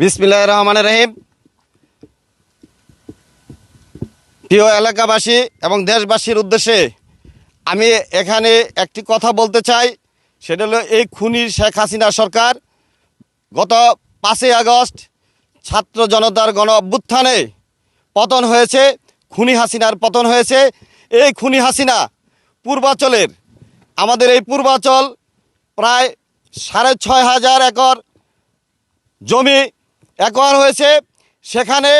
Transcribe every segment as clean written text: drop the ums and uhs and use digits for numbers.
বিসমিল্লাহির রহমানির রহিম। প্রিয় এলাকাবাসী এবং দেশবাসীর উদ্দেশ্যে আমি এখানে একটি কথা বলতে চাই। সেটা হলো এই খুনি শেখ হাসিনা সরকার গত 5ই আগস্ট ছাত্র জনতার গণ অভ্যুত্থানে পতন হয়েছে, খুনি হাসিনার পতন হয়েছে। এই খুনি হাসিনা পূর্বাচলের আমাদের এই পূর্বাচল প্রায় 6,500 একর জমি অ্যাকোয়ার হয়েছে। সেখানে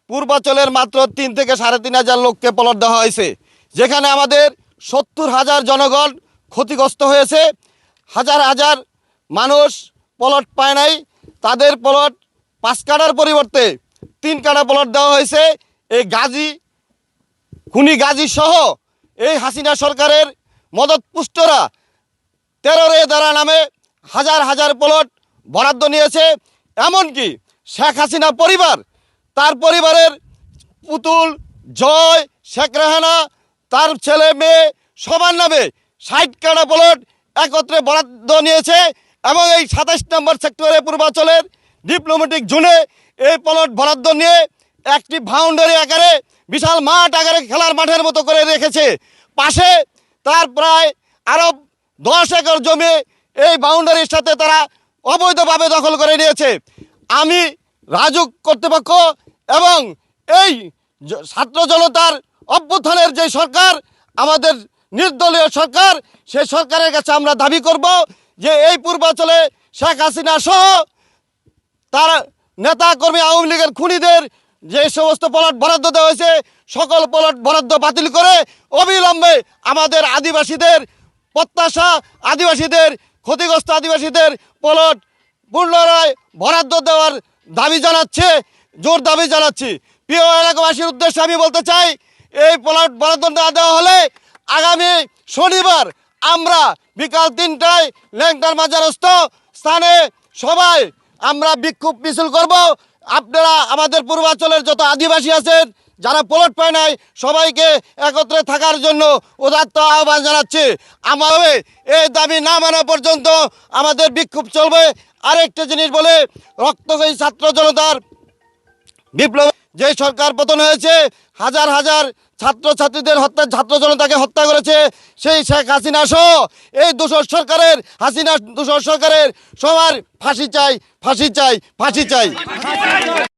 পূর্বাচলের মাত্র 3 থেকে 3,500 লোককে প্লট দেওয়া হয়েছে, যেখানে আমাদের 70,000 জনগণ ক্ষতিগ্রস্ত হয়েছে। হাজার হাজার মানুষ প্লট পায় নাই, তাদের প্লট 5 কাঠার পরিবর্তে 3 কাঠা প্লট দেওয়া হয়েছে। এই খুনি গাজী সহ এই হাসিনা সরকারের মদতপুষ্টরা টেররে দ্বারা নামে হাজার হাজার প্লট বরাদ্দ নিয়েছে। এমনকি শেখ হাসিনা পরিবার, তার পরিবারের পুতুল, জয়, শেখ রেহানা, তার ছেলে মেয়ে সবার নামে 60 কাঠা প্লট একত্রে বরাদ্দ নিয়েছে। এবং এই 27 নম্বর সেক্টরে পূর্বাচলের ডিপ্লোম্যাটিক জোনে এই প্লট বরাদ্দ নিয়ে একটি বাউন্ডারি আকারে বিশাল মাঠ আকারে খেলার মাঠের মতো করে রেখেছে। পাশে তার প্রায় আরও 10 একর জমি এই বাউন্ডারির সাথে তারা অবৈধভাবে দখল করে নিয়েছে। আমি রাজুক কর্তৃপক্ষ এবং এই ছাত্র জনতার অভ্যুত্থানের যে সরকার, আমাদের নির্দলীয় সরকার, সেই সরকারের কাছে আমরা দাবি করব যে এই পূর্বাঞ্চলে শেখ হাসিনা সহ তার নেতা কর্মী আওয়ামী লীগের খুনিদের যে সমস্ত প্লট বরাদ্দ দেওয়া হয়েছে, সকল প্লট বরাদ্দ বাতিল করে অবিলম্বে আমাদের আদিবাসীদের প্রত্যাশা, আদিবাসীদের ক্ষতিগ্রস্ত আদিবাসীদের প্লট পুনরায় বরাদ্দ দেওয়ার দাবি জানাচ্ছে, জোর দাবি জানাচ্ছি। প্রিয় এলাকাবাসীর উদ্দেশ্যে আমি বলতে চাই, এই প্লট বরাদ্দ না দেওয়া হলে আগামী শনিবার আমরা বিকাল 3টায় ল্যাংটার মাজারস্থ স্থানে সবাই আমরা বিক্ষোভ মিছিল করব। আপনারা আমাদের পূর্বাঞ্চলের যত আদিবাসী আছেন যারা প্লট পায় নাই, সবাইকে একত্রে থাকার জন্য উদাত্ত আহ্বান জানাচ্ছি। আমাদের এই দাবি না মানা পর্যন্ত আমাদের বিক্ষোভ চলবে। আরেকটা জিনিস বলে, রক্তক্ষয়ী ছাত্র জনতার বিপ্লব যে সরকার পতন হয়েছে, হাজার হাজার ছাত্রছাত্রীদের হত্যা, ছাত্র জনতাকে হত্যা করেছে সেই শেখ হাসিনা সহ এই দোষর সরকারের, হাসিনা দোষর সরকারের সবার ফাঁসি চাই, ফাঁসি চাই, ফাঁসি চাই।